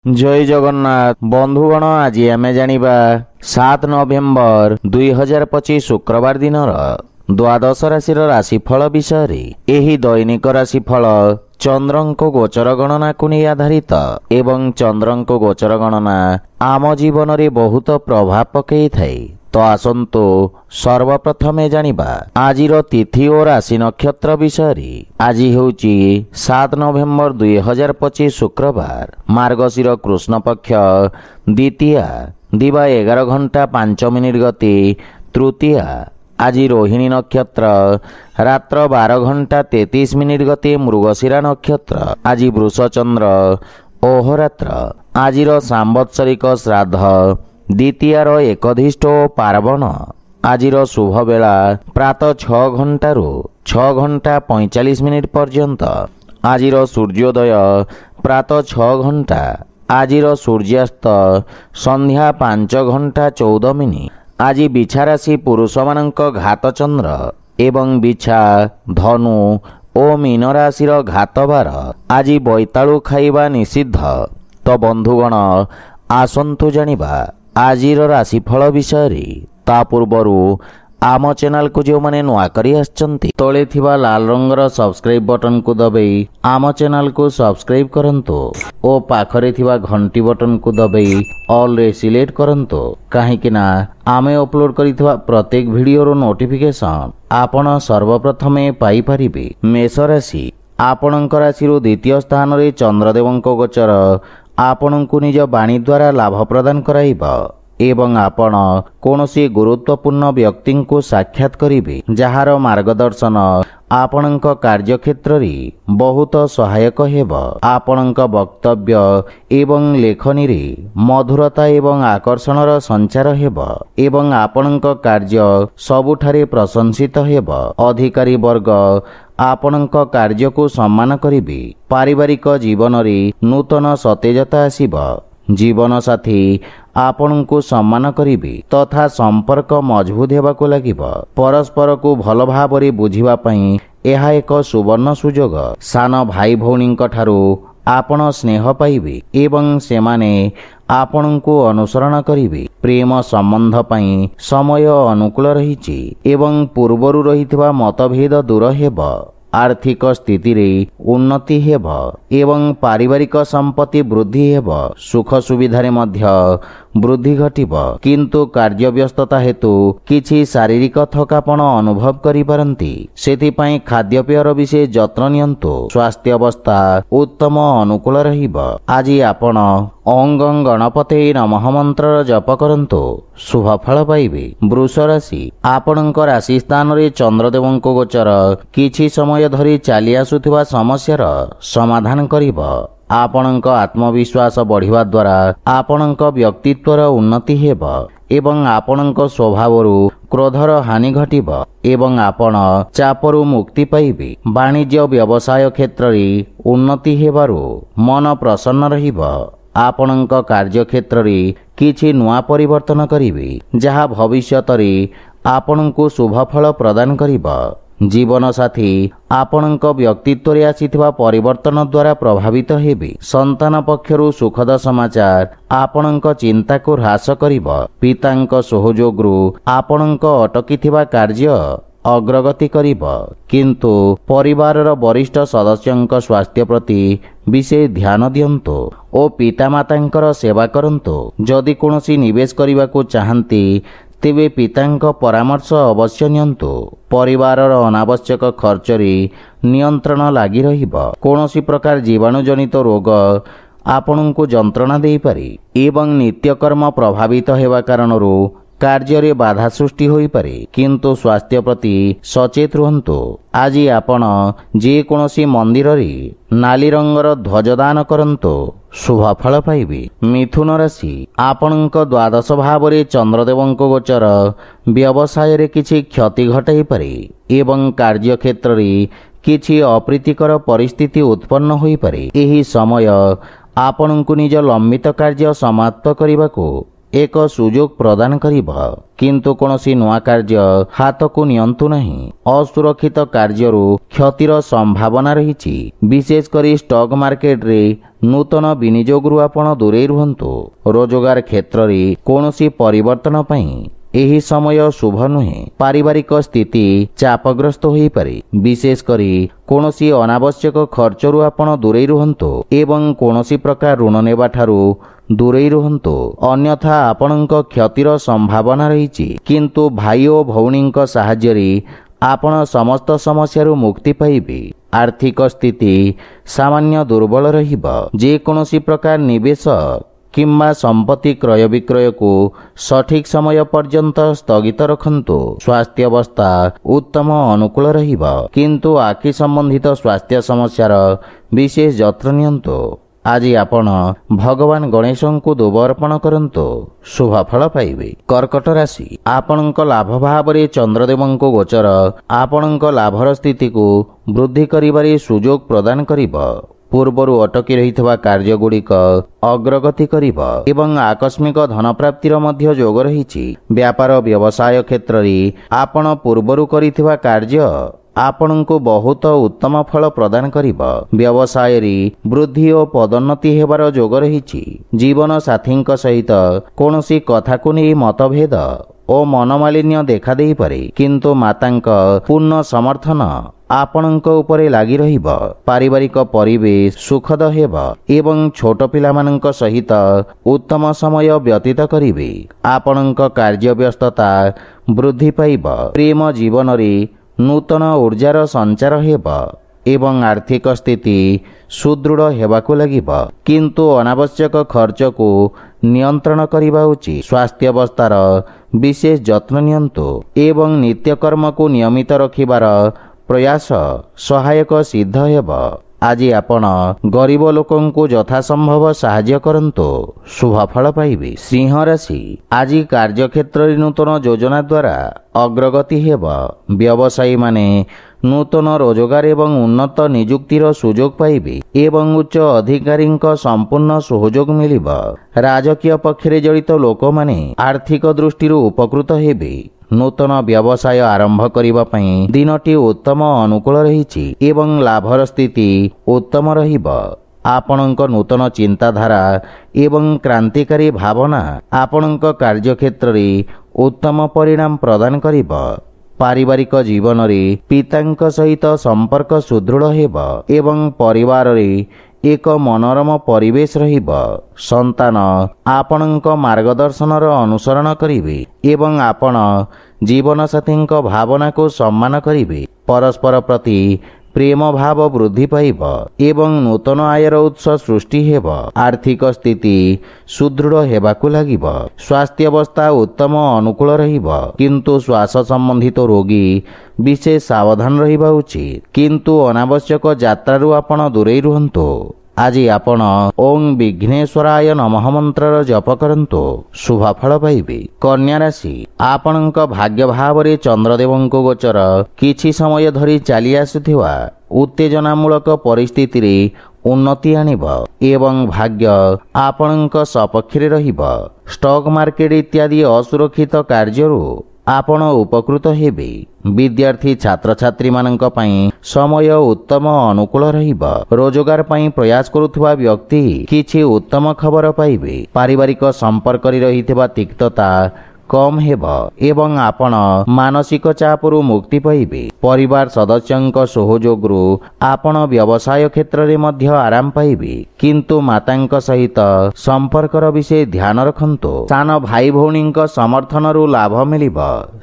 जय जगन्नाथ बंधुगण आज आमे जानिबा 7 नवेम्बर 2025 शुक्रवार दिन द्वादश राशि राशिफल विषय एही दैनिक राशिफल चंद्रंको गोचर गणना को नहीं आधारित एवं चंद्रंको गोचर गणना आम जीवन रे बहुत प्रभाव पकई थाए। तो आसंतु सर्वप्रथमे जानिबा आजिर तिथि और राशि नक्षत्र विषय। आज हेउची 7 नवेम्बर 2025 शुक्रवार मार्गशीर कृष्ण पक्ष द्वितीया दिवा 11 घंटा 5 मिनिट गति तृतीया। आज रोहिणी नक्षत्र रात्र 12 घंटा 33 मिनिट गति मृगशिरा नक्षत्र। आज वृषचंद्र ओहरात्र। आजिर सांवत्सरिक श्राद्ध द्वितीयार एकधिष्ठ पार्वण। आजिर शुभ बेला प्रातः 6 घंटारू 6 घंटा 45 मिनिट पर्यंत। आजिर सूर्योदय प्रातः 6 घंटा। आजिर सूर्यास्त संध्या 5 घंटा 14 मिनिट। आज बिछा राशि पुरुष मानक घात चंद्र एवं बिछा धनु और मीन राशि घात बार। आज बैतालु खाइबा निषिद्ध। तो बंधुगण आसंतु जानिबा आजिर राशिफल विषय। ता पूर्वरु आम चैनल को जो माने नुआ करी आछंती तळे थिबा लाल रंगर सब्सक्राइब बटन को दबाई आम चैनल को सब्सक्राइब करंतु ओ पाखरे थिबा घंटी बटन को दबाई ऑल रे सिलेक्ट करंतु काहेकि ना आमे अपलोड करिथिबा प्रत्येक वीडियो नोटिफिकेशन आपण सर्वप्रथमे पाई परिबे। मेष राशि आपणक राशि द्वितीय स्थान रे चंद्रदेवंक गोचर आपणकु निज वाणी द्वारा लाभ प्रदान कराइबा एवं आपण कौनसी गुरुत्वपूर्ण व्यक्ति को साक्षात करिबे जहार मार्गदर्शन आपणक कार्यक्षेत्र रे बहुत सहायक हेब। आपणक वक्तव्य एवं लेखनी रे मधुरता एवं आकर्षणर संचार हेब एवं आपणक कार्य सबुठारे प्रशंसित हेब। अधिकारी वर्ग आपणक कार्य को सम्मान करिबे। पारिवारिक जीवन रे नूतन सतेजता आसीब। जीवन साथी आपण को सम्मान करिबे तथा संपर्क मजबूत हेबाको लागिब। परस्पर को भल भाबरे बुझिबा पई एहा एक सुवर्ण सुजोग। सान भाई भौणींक ठारू आपण स्नेह पाइबे एवं सेमाने आपण को अनुसरण करिबे। प्रेम संबंध पई समय अनुकूल रहिछि एवं पूर्वरु रहितबा मतभेद दूर हेब। आर्थिक स्थिति रे उन्नति हेब एवं पारिवारिक संपत्ति वृद्धि हेब। सुख सुविधा रे मध्य वृद्धि घटिब किंतु कार्य व्यस्तता हेतु किछि शारीरिक थकापन अनुभव करि पारंती। सेति पई खाद्यपेयर विशेष जत्न नियंतु। स्वास्थ्य अवस्था उत्तम अनुकूल रहिब। आज आपण ओं गणपते नमः मंत्र जप करंतु शुभ फल पाइबे। वृष राशि आपणक राशि स्थान रे चंद्रदेवंक गोचर किछि समय धरि चाली आसुथिबा समस्यार समाधान करिब। आपणक आत्मविश्वास बढ़िवा द्वारा आपणक व्यक्तित्वर उन्नति हेब एवं आपणक स्वभावरु क्रोधर हानि घटिब एवं आपण चापरु मुक्ति पाइबे। वाणिज्य व्यवसाय क्षेत्र रे उन्नति हेबारु मन प्रसन्न रहिब। आपणक कार्य क्षेत्र रे किछि नुआ परिवर्तन करिवे जहा भविष्यत रे आपणकु शुभ फल प्रदान करिब। जीवन साथी आपणक व्यक्तित्व रे आसीथिबा परिवर्तन द्वारा प्रभावित हेबे। संतान पक्षरु सुखद समाचार आपणक चिंता को ह्रास करिब। पितांक सहयोगरु आपणक अटकीथिबा कार्य अग्रगति करिब किंतु परिवारर वरिष्ठ सदस्यंक स्वास्थ्य प्रति विशेष ध्यान दियंतु ओ पितामातांकर सेवा करंतु। जदि कोनोसी निवेश करिबाकू चाहंती तेबे पितांक परामर्श अवश्य नियंतु। परिवारर अनावश्यक खर्च रे नियंत्रण लागि रहिब। कोनोसी प्रकार जीवाणुजनित रोग आपणकू जंत्रणा देई पारे एवं नित्यकर्म प्रभावित हेबा कारणरू कार्य रे बाधा सृष्टि होई पारे किंतु स्वास्थ्य प्रति सचेत रहंतु। आज आपण जे कोनोसी मंदिर रे नाली रंगर ध्वजदान करंतु शुभ फल पाइबे। मिथुन राशि आपणक द्वादश भाव रे चंद्रदेवंक गोचर व्यवसाय रे किछि क्षति घटाई पारे एवं कार्य क्षेत्र रे किछि अप्रीतिकर परिस्थिति उत्पन्न होई पारे। एही समय आपणकु निज लंबित कार्य समाप्त करिबाकू ଏକ ସୁଯୋଗ ପ୍ରଦାନ କରିବ। କିନ୍ତୁ କୌଣସି ନୂଆ କାର୍ଯ୍ୟ ହାତକୁ ନିଅନ୍ତୁ ନାହିଁ। ଅସୁରକ୍ଷିତ କାର୍ଯ୍ୟରୁ କ୍ଷତିର ସମ୍ଭାବନା ରହିଛି। ବିଶେଷ କରି ଷ୍ଟକ୍ ମାର୍କେଟରେ ନୂତନ ବିନିଯୋଗରୁ ଆପଣ ଦୂରେଇ ରୁହନ୍ତୁ। ରୋଜଗାର କ୍ଷେତ୍ରରେ କୌଣସି ପରିବର୍ତ୍ତନ ପାଇଁ ଏହି ସମୟ ଶୁଭ ନୁହେଁ। ପାରିବାରିକ ସ୍ଥିତି ଚାପଗ୍ରସ୍ତ ହୋଇପାରେ। ବିଶେଷ କରି କୌଣସି ଅନାବଶ୍ୟକ ଖର୍ଚ୍ଚରୁ ଆପଣ ଦୂରେଇ ରୁହନ୍ତୁ ଏବଂ କୌଣସି ପ୍ରକାର ଋଣ ନେବାଠାରୁ ଦୂରେଇ ରୁହନ୍ତୁ, ଅନ୍ୟଥା ଆପଣଙ୍କ କ୍ଷତିର ସମ୍ଭାବନା ରହିଛି। କିନ୍ତୁ ଭାଇ ଓ ଭଉଣୀଙ୍କ ସାହାଯ୍ୟରେ ଆପଣ ସମସ୍ତ ସମସ୍ୟାରୁ ମୁକ୍ତି ପାଇବେ। ଆର୍ଥିକ ସ୍ଥିତି ସାମାନ୍ୟ ଦୁର୍ବଳ ରହିବ। ଯେକୌଣସି ପ୍ରକାର ନିବେଶ କିମ୍ବା ସମ୍ପତ୍ତି କ୍ରୟ ବିକ୍ରୟକୁ ସଠିକ ସମୟ ପର୍ଯ୍ୟନ୍ତ ସ୍ଥଗିତ ରଖନ୍ତୁ। ସ୍ୱାସ୍ଥ୍ୟାବସ୍ଥା ଉତ୍ତମ ଅନୁକୂଳ ରହିବ, କିନ୍ତୁ ଆଖି ସମ୍ବନ୍ଧିତ ସ୍ୱାସ୍ଥ୍ୟ ସମସ୍ୟାର ବିଶେଷ ଯତ୍ନ ନିଅନ୍ତୁ। ଆଜି ଆପଣ ଭଗବାନ ଗଣେଶଙ୍କୁ ଦୁବ ଅର୍ପଣ କରନ୍ତୁ, ଶୁଭ ଫଳ ପାଇବେ। କର୍କଟ ରାଶି, ଆପଣଙ୍କ ଲାଭ ଭାବରେ ଚନ୍ଦ୍ରଦେବଙ୍କ ଗୋଚର ଆପଣଙ୍କ ଲାଭର ସ୍ଥିତିକୁ ବୃଦ୍ଧି କରିବାରେ ସୁଯୋଗ ପ୍ରଦାନ କରିବ। ପୂର୍ବରୁ ଅଟକି ରହିଥିବା କାର୍ଯ୍ୟଗୁଡ଼ିକ ଅଗ୍ରଗତି କରିବ ଏବଂ ଆକସ୍ମିକ ଧନପ୍ରାପ୍ତିର ମଧ୍ୟ ଯୋଗ ରହିଛି। ବ୍ୟାପାର ବ୍ୟବସାୟ କ୍ଷେତ୍ରରେ ଆପଣ ପୂର୍ବରୁ କରିଥିବା କାର୍ଯ୍ୟ ଆପଣଙ୍କୁ ବହୁତ ଉତ୍ତମ ଫଳ ପ୍ରଦାନ କରିବ। ବ୍ୟବସାୟରେ ବୃଦ୍ଧି ଓ ପଦୋନ୍ନତି ହେବାର ଯୋଗ ରହିଛି। ଜୀବନ ସାଥୀଙ୍କ ସହିତ କୌଣସି କଥାକୁ ନେଇ ମତଭେଦ ଓ ମନମାଳିନ୍ୟ ଦେଖାଦେଇପାରେ, କିନ୍ତୁ ମାତାଙ୍କ ପୂର୍ଣ୍ଣ ସମର୍ଥନ ଆପଣଙ୍କ ଉପରେ ଲାଗି ରହିବ। ପାରିବାରିକ ପରିବେଶ ସୁଖଦ ହେବ ଏବଂ ଛୋଟ ପିଲାମାନଙ୍କ ସହିତ ଉତ୍ତମ ସମୟ ବ୍ୟତୀତ କରିବେ। ଆପଣଙ୍କ କାର୍ଯ୍ୟବ୍ୟସ୍ତତା ବୃଦ୍ଧି ପାଇବ। ପ୍ରେମ ଜୀବନରେ ନୂତନ ଊର୍ଜାର ସଞ୍ଚାର ହେବ ଏବଂ ଆର୍ଥିକ ସ୍ଥିତି ସୁଦୃଢ଼ ହେବାକୁ ଲାଗିବ। କିନ୍ତୁ ଅନାବଶ୍ୟକ ଖର୍ଚ୍ଚକୁ ନିୟନ୍ତ୍ରଣ କରିବା ଉଚିତ। ସ୍ୱାସ୍ଥ୍ୟାବସ୍ଥାର ବିଶେଷ ଯତ୍ନ ନିଅନ୍ତୁ ଏବଂ ନିତ୍ୟକର୍ମକୁ ନିୟମିତ ରଖିବାର ପ୍ରୟାସ ସହାୟକ ସିଦ୍ଧ ହେବ। ଆଜି ଆପଣ ଗରିବ ଲୋକଙ୍କୁ ଯଥାସମ୍ଭବ ସାହାଯ୍ୟ କରନ୍ତୁ, ଶୁଭ ଫଳ ପାଇବେ। ସିଂହ ରାଶି, ଆଜି କାର୍ଯ୍ୟକ୍ଷେତ୍ରରେ ନୂତନ ଯୋଜନା ଦ୍ୱାରା ଅଗ୍ରଗତି ହେବ। ବ୍ୟବସାୟୀମାନେ ନୂତନ ରୋଜଗାର ଏବଂ ଉନ୍ନତ ନିଯୁକ୍ତିର ସୁଯୋଗ ପାଇବେ ଏବଂ ଉଚ୍ଚ ଅଧିକାରୀଙ୍କ ସମ୍ପୂର୍ଣ୍ଣ ସହଯୋଗ ମିଳିବ। ରାଜକୀୟ ପକ୍ଷରେ ଜଡ଼ିତ ଲୋକମାନେ ଆର୍ଥିକ ଦୃଷ୍ଟିରୁ ଉପକୃତ ହେବେ। ନୂତନ ବ୍ୟବସାୟ ଆରମ୍ଭ କରିବା ପାଇଁ ଦିନଟି ଉତ୍ତମ ଅନୁକୂଳ ରହିଛି ଏବଂ ଲାଭର ସ୍ଥିତି ଉତ୍ତମ ରହିବ। ଆପଣଙ୍କ ନୂତନ ଚିନ୍ତାଧାରା ଏବଂ କ୍ରାନ୍ତିକାରୀ ଭାବନା ଆପଣଙ୍କ କାର୍ଯ୍ୟକ୍ଷେତ୍ରରେ ଉତ୍ତମ ପରିଣାମ ପ୍ରଦାନ କରିବ। ପାରିବାରିକ ଜୀବନରେ ପିତାଙ୍କ ସହିତ ସମ୍ପର୍କ ସୁଦୃଢ଼ ହେବ ଏବଂ ପରିବାରରେ ଏକ ମନୋରମ ପରିବେଶ ରହିବ। ସନ୍ତାନ ଆପଣଙ୍କ ମାର୍ଗଦର୍ଶନର ଅନୁସରଣ କରିବେ ଏବଂ ଆପଣ ଜୀବନସାଥୀଙ୍କ ଭାବନାକୁ ସମ୍ମାନ କରିବେ। ପରସ୍ପର ପ୍ରତି ପ୍ରେମ ଭାବ ବୃଦ୍ଧି ପାଇବ ଏବଂ ନୂତନ ଆୟର ଉତ୍ସ ସୃଷ୍ଟି ହେବ। ଆର୍ଥିକ ସ୍ଥିତି ସୁଦୃଢ଼ ହେବାକୁ ଲାଗିବ। ସ୍ୱାସ୍ଥ୍ୟାବସ୍ଥା ଉତ୍ତମ ଅନୁକୂଳ ରହିବ, କିନ୍ତୁ ଶ୍ୱାସ ସମ୍ବନ୍ଧିତ ରୋଗୀ ବିଶେଷ ସାବଧାନ ରହିବା ଉଚିତ। କିନ୍ତୁ ଅନାବଶ୍ୟକ ଯାତ୍ରାରୁ ଆପଣ ଦୂରେଇ ରୁହନ୍ତୁ। ଆଜି ଆପଣ ଓଂ ବିଘ୍ନେଶ୍ୱରାୟ ନମଃ ମନ୍ତ୍ରର ଜପ କରନ୍ତୁ, ଶୁଭ ଫଳ ପାଇବେ। କନ୍ୟା ରାଶି, ଆପଣଙ୍କ ଭାଗ୍ୟ ଭାବରେ ଚନ୍ଦ୍ରଦେବଙ୍କ ଗୋଚର କିଛି ସମୟ ଧରି ଚାଲି ଆସୁଥିବା ଉତ୍ତେଜନାମୂଳକ ପରିସ୍ଥିତିରେ ଉନ୍ନତି ଆଣିବ ଏବଂ ଭାଗ୍ୟ ଆପଣଙ୍କ ସପକ୍ଷରେ ରହିବ। ଷ୍ଟକ୍ ମାର୍କେଟ ଇତ୍ୟାଦି ଅସୁରକ୍ଷିତ କାର୍ଯ୍ୟରୁ ଆପଣ ଉପକୃତ ହେବେ। ବିଦ୍ୟାର୍ଥୀ ଛାତ୍ରଛାତ୍ରୀମାନଙ୍କ ପାଇଁ ସମୟ ଉତ୍ତମ ଅନୁକୂଳ ରହିବ। ରୋଜଗାର ପାଇଁ ପ୍ରୟାସ କରୁଥିବା ବ୍ୟକ୍ତି କିଛି ଉତ୍ତମ ଖବର ପାଇବେ। ପାରିବାରିକ ସମ୍ପର୍କରେ ରହିଥିବା ତିକ୍ତତା କମ୍ ହେବ ଏବଂ ଆପଣ ମାନସିକ ଚାପରୁ ମୁକ୍ତି ପାଇବେ। ପରିବାର ସଦସ୍ୟଙ୍କ ସହଯୋଗରୁ ଆପଣ ବ୍ୟବସାୟ କ୍ଷେତ୍ରରେ ମଧ୍ୟ ଆରାମ ପାଇବେ, କିନ୍ତୁ ମାତାଙ୍କ ସହିତ ସମ୍ପର୍କର ବିଷୟ ଧ୍ୟାନ ରଖନ୍ତୁ। ସାନ ଭାଇ ଭଉଣୀଙ୍କ ସମର୍ଥନରୁ ଲାଭ ମିଳିବ।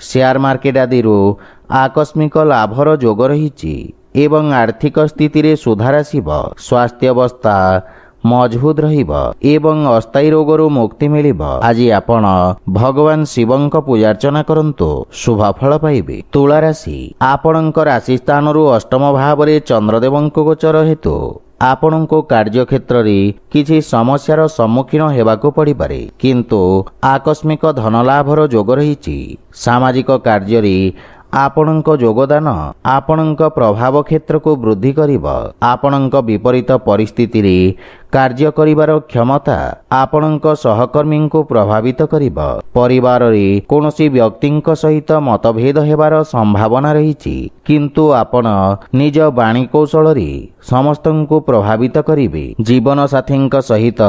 ସେୟାର ମାର୍କେଟ ଆଦିରୁ ଆକସ୍ମିକ ଲାଭର ଯୋଗ ରହିଛି ଏବଂ ଆର୍ଥିକ ସ୍ଥିତିରେ ସୁଧାର ଆସିବ। ସ୍ୱାସ୍ଥ୍ୟାବସ୍ଥା ମଜବୁତ ରହିବ ଏବଂ ଅସ୍ଥାୟୀ ରୋଗରୁ ମୁକ୍ତି ମିଳିବ। ଆଜି ଆପଣ ଭଗବାନ ଶିବଙ୍କ ପୂଜାର୍ଚ୍ଚନା କରନ୍ତୁ, ଶୁଭ ଫଳ ପାଇବେ। ତୁଳା ରାଶି, ଆପଣଙ୍କ ରାଶି ସ୍ଥାନରୁ ଅଷ୍ଟମ ଭାବରେ ଚନ୍ଦ୍ରଦେବଙ୍କ ଗୋଚର ହେତୁ ଆପଣଙ୍କୁ କାର୍ଯ୍ୟକ୍ଷେତ୍ରରେ କିଛି ସମସ୍ୟାର ସମ୍ମୁଖୀନ ହେବାକୁ ପଡ଼ିପାରେ, କିନ୍ତୁ ଆକସ୍ମିକ ଧନଲାଭର ଯୋଗ ରହିଛି। ସାମାଜିକ କାର୍ଯ୍ୟରେ ଆପଣଙ୍କ ଯୋଗଦାନ ଆପଣଙ୍କ ପ୍ରଭାବ କ୍ଷେତ୍ରକୁ ବୃଦ୍ଧି କରିବ। ଆପଣଙ୍କ ବିପରୀତ ପରିସ୍ଥିତିରେ କାର୍ଯ୍ୟ କରିବାର କ୍ଷମତା ଆପଣଙ୍କ ସହକର୍ମୀଙ୍କୁ ପ୍ରଭାବିତ କରିବ। ପରିବାରରେ କୌଣସି ବ୍ୟକ୍ତିଙ୍କ ସହିତ ମତଭେଦ ହେବାର ସମ୍ଭାବନା ରହିଛି, କିନ୍ତୁ ଆପଣ ନିଜ ବାଣୀ କୌଶଳରେ ସମସ୍ତଙ୍କୁ ପ୍ରଭାବିତ କରିବେ। ଜୀବନସାଥୀଙ୍କ ସହିତ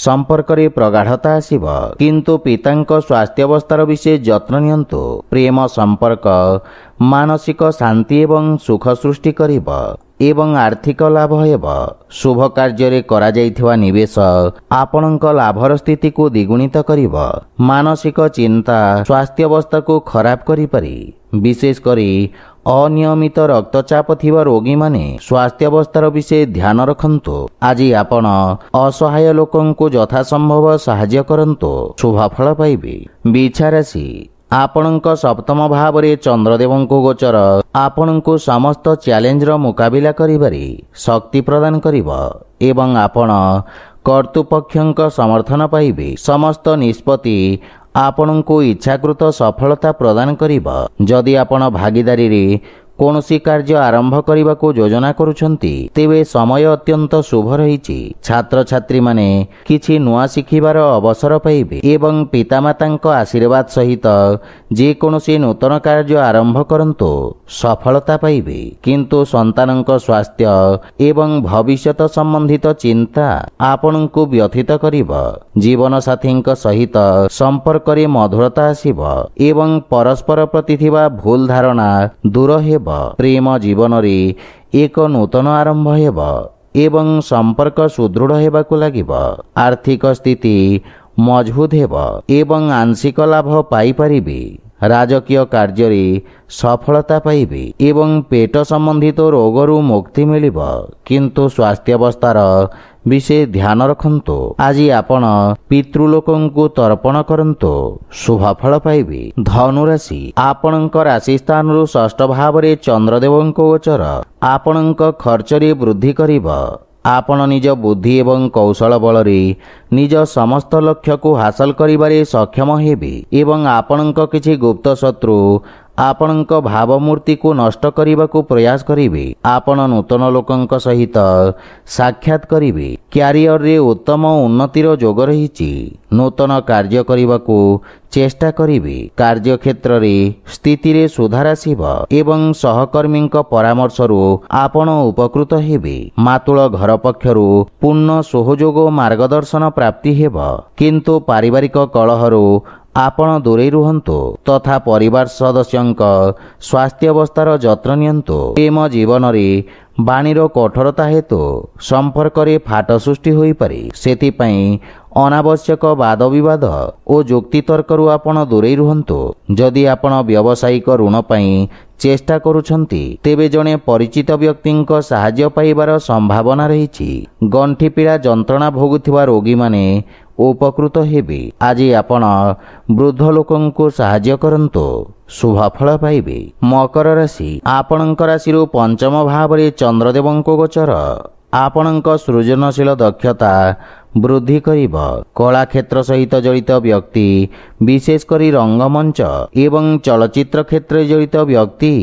ସମ୍ପର୍କରେ ପ୍ରଗାଢ଼ତା ଆସିବ, କିନ୍ତୁ ପିତାଙ୍କ ସ୍ୱାସ୍ଥ୍ୟାବସ୍ଥାର ବିଶେଷ ଯତ୍ନ ନିଅନ୍ତୁ। ପ୍ରେମ ସମ୍ପର୍କ ମାନସିକ ଶାନ୍ତି ଏବଂ ସୁଖ ସୃଷ୍ଟି କରିବ ଏବଂ ଆର୍ଥିକ ଲାଭ ହେବ। ଶୁଭ କାର୍ଯ୍ୟରେ କରାଯାଇଥିବା ନିବେଶ ଆପଣଙ୍କ ଲାଭର ସ୍ଥିତିକୁ ଦ୍ୱିଗୁଣିତ କରିବ। ମାନସିକ ଚିନ୍ତା ସ୍ୱାସ୍ଥ୍ୟାବସ୍ଥାକୁ ଖରାପ କରିପାରେ। ବିଶେଷ କରି ଅନିୟମିତ ରକ୍ତଚାପ ଥିବା ରୋଗୀମାନେ ସ୍ୱାସ୍ଥ୍ୟାବସ୍ଥାର ବିଶେଷ ଧ୍ୟାନ ରଖନ୍ତୁ। ଆଜି ଆପଣ ଅସହାୟ ଲୋକଙ୍କୁ ଯଥାସମ୍ଭବ ସାହାଯ୍ୟ କରନ୍ତୁ, ଶୁଭଫଳ ପାଇବେ। ବିଛା ରାଶି, ଆପଣଙ୍କ ସପ୍ତମ ଭାବରେ ଚନ୍ଦ୍ରଦେବଙ୍କ ଗୋଚର ଆପଣଙ୍କୁ ସମସ୍ତ ଚ୍ୟାଲେଞ୍ଜର ମୁକାବିଲା କରିବାରେ ଶକ୍ତି ପ୍ରଦାନ କରିବ ଏବଂ ଆପଣ କର୍ତ୍ତୃପକ୍ଷଙ୍କ ସମର୍ଥନ ପାଇବେ। ସମସ୍ତ ନିଷ୍ପତ୍ତି ଆପଣଙ୍କୁ ଇଚ୍ଛାକୃତ ସଫଳତା ପ୍ରଦାନ କରିବ। ଯଦି ଆପଣ ଭାଗିଦାରୀରେ କୌଣସି କାର୍ଯ୍ୟ ଆରମ୍ଭ କରିବାକୁ ଯୋଜନା କରୁଛନ୍ତି, ତେବେ ସମୟ ଅତ୍ୟନ୍ତ ଶୁଭ ରହିଛି। ଛାତ୍ରଛାତ୍ରୀମାନେ କିଛି ନୂଆ ଶିଖିବାର ଅବସର ପାଇବେ ଏବଂ ପିତାମାତାଙ୍କ ଆଶୀର୍ବାଦ ସହିତ ଯେକୌଣସି ନୂତନ କାର୍ଯ୍ୟ ଆରମ୍ଭ କରନ୍ତୁ, ସଫଳତା ପାଇବେ। କିନ୍ତୁ ସନ୍ତାନଙ୍କ ସ୍ୱାସ୍ଥ୍ୟ ଏବଂ ଭବିଷ୍ୟତ ସମ୍ବନ୍ଧିତ ଚିନ୍ତା ଆପଣଙ୍କୁ ବ୍ୟଥିତ କରିବ। ଜୀବନସାଥୀଙ୍କ ସହିତ ସମ୍ପର୍କରେ ମଧୁରତା ଆସିବ ଏବଂ ପରସ୍ପର ପ୍ରତି ଥିବା ଭୁଲ ଧାରଣା ଦୂର ହେବ। ପ୍ରେମ ଜୀବନରେ ଏକ ନୂତନ ଆରମ୍ଭ ହେବ ଏବଂ ସମ୍ପର୍କ ସୁଦୃଢ଼ ହେବାକୁ ଲାଗିବ। ଆର୍ଥିକ ସ୍ଥିତି ମଜବୁତ ହେବ ଏବଂ ଆଂଶିକ ଲାଭ ପାଇପାରିବେ। ରାଜକୀୟ କାର୍ଯ୍ୟରେ ସଫଳତା ପାଇବେ ଏବଂ ପେଟ ସମ୍ବନ୍ଧିତ ରୋଗରୁ ମୁକ୍ତି ମିଳିବ, କିନ୍ତୁ ସ୍ୱାସ୍ଥ୍ୟାବସ୍ଥାର ବିଶେଷ ଧ୍ୟାନ ରଖନ୍ତୁ। ଆଜି ଆପଣ ପିତୃଲୋକଙ୍କୁ ତର୍ପଣ କରନ୍ତୁ, ଶୁଭଫଳ ପାଇବେ। ଧନୁରାଶି, ଆପଣଙ୍କ ରାଶି ସ୍ଥାନରୁ ଷଷ୍ଠ ଭାବରେ ଚନ୍ଦ୍ରଦେବଙ୍କ ଗୋଚର ଆପଣଙ୍କ ଖର୍ଚ୍ଚରେ ବୃଦ୍ଧି କରିବ। ଆପଣ ନିଜ ବୁଦ୍ଧି ଏବଂ କୌଶଳ ବଳରେ ନିଜ ସମସ୍ତ ଲକ୍ଷ୍ୟକୁ ହାସଲ କରିବାରେ ସକ୍ଷମ ହେବେ ଏବଂ ଆପଣଙ୍କ କିଛି ଗୁପ୍ତ ଶତ୍ରୁ ଆପଣଙ୍କ ଭାବମୂର୍ତ୍ତିକୁ ନଷ୍ଟ କରିବାକୁ ପ୍ରୟାସ କରିବେ। ଆପଣ ନୂତନ ଲୋକଙ୍କ ସହିତ ସାକ୍ଷାତ କରିବେ। କ୍ୟାରିୟରରେ ଉତ୍ତମ ଉନ୍ନତିର ଯୋଗ ରହିଛି। ନୂତନ କାର୍ଯ୍ୟ କରିବାକୁ ଚେଷ୍ଟା କରିବେ। କାର୍ଯ୍ୟକ୍ଷେତ୍ରରେ ସ୍ଥିତିରେ ସୁଧାର ଆସିବ ଏବଂ ସହକର୍ମୀଙ୍କ ପରାମର୍ଶରୁ ଆପଣ ଉପକୃତ ହେବେ। ମାତୃଳ ଘର ପକ୍ଷରୁ ପୂର୍ଣ୍ଣ ସହଯୋଗ ଓ ମାର୍ଗଦର୍ଶନ ପ୍ରାପ୍ତି ହେବ, କିନ୍ତୁ ପାରିବାରିକ କଳହରୁ ଆପଣ ଦୂରେଇ ରୁହନ୍ତୁ ତଥା ପରିବାର ସଦସ୍ୟଙ୍କ ସ୍ୱାସ୍ଥ୍ୟାବସ୍ଥାର ଯତ୍ନ ନିଅନ୍ତୁ। ପ୍ରେମ ଜୀବନରେ ବାଣୀର କଠୋରତା ହେତୁ ସମ୍ପର୍କରେ ଫାଟ ସୃଷ୍ଟି ହୋଇପାରେ। ସେଥିପାଇଁ ଅନାବଶ୍ୟକ ବାଦବିବାଦ ଓ ଯୁକ୍ତିତର୍କରୁ ଆପଣ ଦୂରେଇ ରୁହନ୍ତୁ। ଯଦି ଆପଣ ବ୍ୟବସାୟିକ ଋଣ ପାଇଁ ଚେଷ୍ଟା କରୁଛନ୍ତି, ତେବେ ଜଣେ ପରିଚିତ ବ୍ୟକ୍ତିଙ୍କ ସାହାଯ୍ୟ ପାଇବାର ସମ୍ଭାବନା ରହିଛି। ଗଣ୍ଠିପୀଡ଼ା ଯନ୍ତ୍ରଣା ଭୋଗୁଥିବା ରୋଗୀମାନେ ଉପକୃତ ହେବେ। ଆଜି ଆପଣ ବୃଦ୍ଧ ଲୋକଙ୍କୁ ସାହାଯ୍ୟ କରନ୍ତୁ, ଶୁଭଫଳ ପାଇବେ। ମକର ରାଶି, ଆପଣଙ୍କ ରାଶିରୁ ପଞ୍ଚମ ଭାବରେ ଚନ୍ଦ୍ରଦେବଙ୍କ ଗୋଚର ଆପଣଙ୍କ ସୃଜନଶୀଳ ଦକ୍ଷତା ବୃଦ୍ଧି କରିବ। କଳାକ୍ଷେତ୍ର ସହିତ ଜଡ଼ିତ ବ୍ୟକ୍ତି, ବିଶେଷ କରି ରଙ୍ଗମଞ୍ଚ ଏବଂ ଚଳଚ୍ଚିତ୍ର କ୍ଷେତ୍ରରେ ଜଡ଼ିତ ବ୍ୟକ୍ତି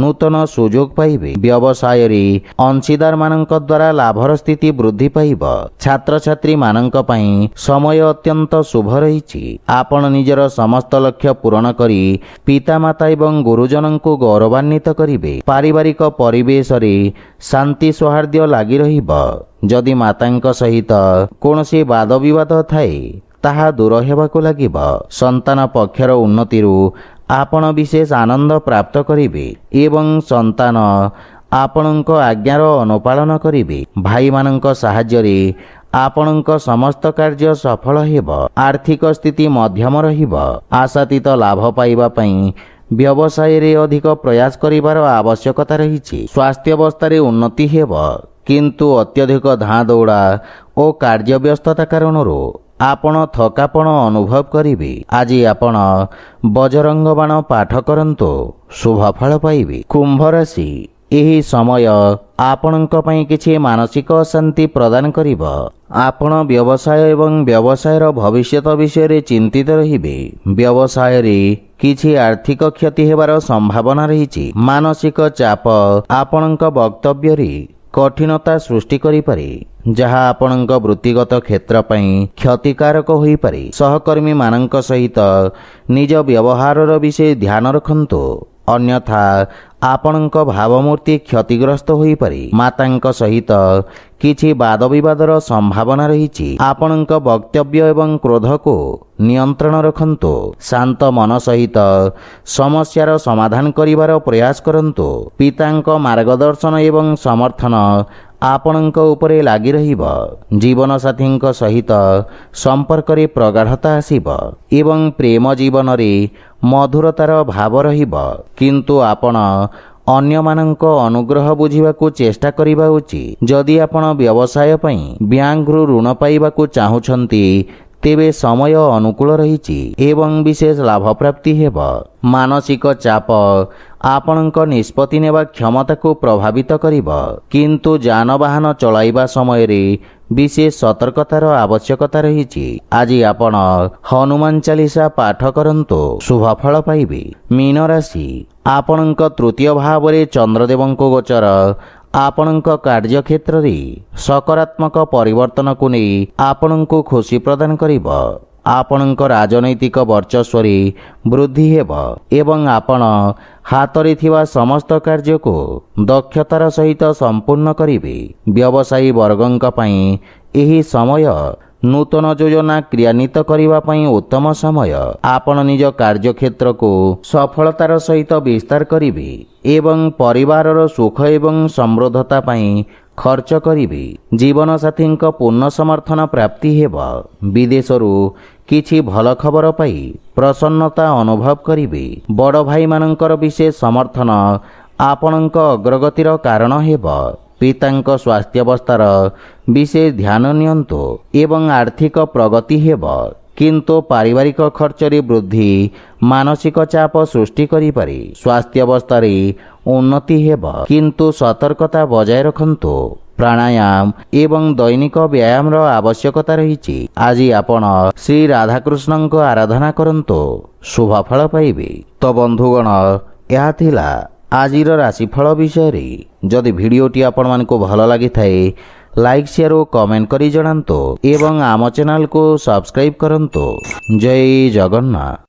ନୂତନ ସୁଯୋଗ ପାଇବେ। ବ୍ୟବସାୟରେ ଅଂଶୀଦାରମାନଙ୍କ ଦ୍ୱାରା ଲାଭର ସ୍ଥିତି ବୃଦ୍ଧି ପାଇବ। ଛାତ୍ରଛାତ୍ରୀମାନଙ୍କ ପାଇଁ ସମୟ ଅତ୍ୟନ୍ତ ଶୁଭ ରହିଛି। ଆପଣ ନିଜର ସମସ୍ତ ଲକ୍ଷ୍ୟ ପୂରଣ କରି ପିତାମାତା ଏବଂ ଗୁରୁଜନଙ୍କୁ ଗୌରବାନ୍ୱିତ କରିବେ। ପାରିବାରିକ ପରିବେଶରେ ଶାନ୍ତି ସୌହାର୍ଦ୍ଦ୍ୟ ଲାଗି ରହିବ। ଯଦି ମାତାଙ୍କ ସହିତ କୌଣସି ବାଦବିବାଦ ଥାଏ, ତାହା ଦୂର ହେବାକୁ ଲାଗିବ। ସନ୍ତାନ ପକ୍ଷର ଉନ୍ନତିରୁ ଆପଣ ବିଶେଷ ଆନନ୍ଦ ପ୍ରାପ୍ତ କରିବେ ଏବଂ ସନ୍ତାନ ଆପଣଙ୍କ ଆଜ୍ଞାର ଅନୁପାଳନ କରିବେ। ଭାଇମାନଙ୍କ ସାହାଯ୍ୟରେ ଆପଣଙ୍କ ସମସ୍ତ କାର୍ଯ୍ୟ ସଫଳ ହେବ। ଆର୍ଥିକ ସ୍ଥିତି ମଧ୍ୟମ ରହିବ। ଆଶାତୀତ ଲାଭ ପାଇବା ପାଇଁ ବ୍ୟବସାୟରେ ଅଧିକ ପ୍ରୟାସ କରିବାର ଆବଶ୍ୟକତା ରହିଛି। ସ୍ୱାସ୍ଥ୍ୟାବସ୍ଥାରେ ଉନ୍ନତି ହେବ, କିନ୍ତୁ ଅତ୍ୟଧିକ ଧାଁ ଦୌଡ଼ା ଓ କାର୍ଯ୍ୟବ୍ୟସ୍ତତା କାରଣରୁ ଆପଣ ଥକାପଣ ଅନୁଭବ କରିବେ। ଆଜି ଆପଣ ବଜରଙ୍ଗ ବାଣ ପାଠ କରନ୍ତୁ, ଶୁଭଫଳ ପାଇବେ। କୁମ୍ଭ ରାଶି, ଏହି ସମୟ ଆପଣଙ୍କ ପାଇଁ କିଛି ମାନସିକ ଅଶାନ୍ତି ପ୍ରଦାନ କରିବ। ଆପଣ ବ୍ୟବସାୟ ଏବଂ ବ୍ୟବସାୟର ଭବିଷ୍ୟତ ବିଷୟରେ ଚିନ୍ତିତ ରହିବେ। ବ୍ୟବସାୟରେ କିଛି ଆର୍ଥିକ କ୍ଷତି ହେବାର ସମ୍ଭାବନା ରହିଛି। ମାନସିକ ଚାପ ଆପଣଙ୍କ ବକ୍ତବ୍ୟରେ कठिनता सृष्टि करिपारे जहाँ आपणक वृत्तिगत क्षेत्र पई क्षतिकारक होई पारे। सहकर्मी मानक सहित निज व्यवहारर विषय ध्यान रखंतु, अन्यथा आपणक भावमूर्ति क्षतिग्रस्त होई पारे। मातांक सहित किछि वाद विवादर संभावना रही। आपणक वक्तव्य एवं क्रोध को नियंत्रण रखंतु। शांत मन सहित समस्यार समाधान करिवार प्रयास करंतु। पितांक मार्गदर्शन एवं समर्थन आपणक उपरे लागि रहिब। जीवन साथींक सहित संपर्क रे प्रगाढ़ता आसीब एवं प्रेम जीवन रे मधुरतार भाव रहिब। किंतु आपण अन्य मानक अनुग्रह बुझिबाकू चेष्टा करिबा उचित। जदि आपण व्यवसाय पई बैंक रु ऋण पाइबाकू चाहुछंती तेबे समय अनुकूल रहिछि एवं विशेष लाभ प्राप्ति हेब। मानसिक चाप आपणक निष्पत्ति नेबा क्षमता को प्रभावित करिब, किंतु जानवाहन चलाइबा समय रे विशेष सतर्कतार आवश्यकता रहिछि। आज आपण हनुमान चालीसा पाठ करंतु, शुभ फल पाइबे। मीन राशि आपणक तृतीय भाव रे चंद्रदेवंको गोचर आपणक कार्यक्षेत्र रे सकारात्मक परिवर्तन को नहीं आपणको खुशी प्रदान करिब। आपणक राजनैतिक वर्चस्व रे वृद्धि हेब एवं आपण हातरे थिबा समस्त कार्य को दक्षतार सहित संपूर्ण करिबे। व्यवसायी वर्गंक पई एही समय नूतन योजना क्रियान्वित करिबा पई उत्तम समय। आपण निज कार्यक्षेत्र को सफलतार सहित विस्तार करिबे एवं परिवारर सुख एवं समृद्धता पई खर्च करिबे। जीवन साथींक पूर्ण समर्थन प्राप्ति हेब। विदेशरू किछि भल खबर पाई प्रसन्नता अनुभव करिबे। बड़ भाई मानकर विशेष समर्थन आपणक अग्रगतिर कारण हेब। पितांक स्वास्थ्यावस्थार विशेष ध्यान नियंतु एवं आर्थिक प्रगति हेब, किंतु पारिवारिक खर्च रे वृद्धि मानसिक चाप सृष्टि करि पारे। स्वास्थ्यावस्था रे उन्नति हेब, किंतु सतर्कता बजाय रखंतु। प्राणायाम एवं दैनिक व्यायाम रो आवश्यकता रही। आज आपण श्री राधाकृष्ण को आराधना करंतु, शुभ फल पाइबे। तो बंधुगण, यह थिला आजिर राशिफल विषय रे। जदि भिडियोटी आपण मानकु भल लागि थाए लाइक शेयर और कमेंट करी जणांतु एवं आम चैनल को सब्सक्राइब करंतु। जय जगन्नाथ।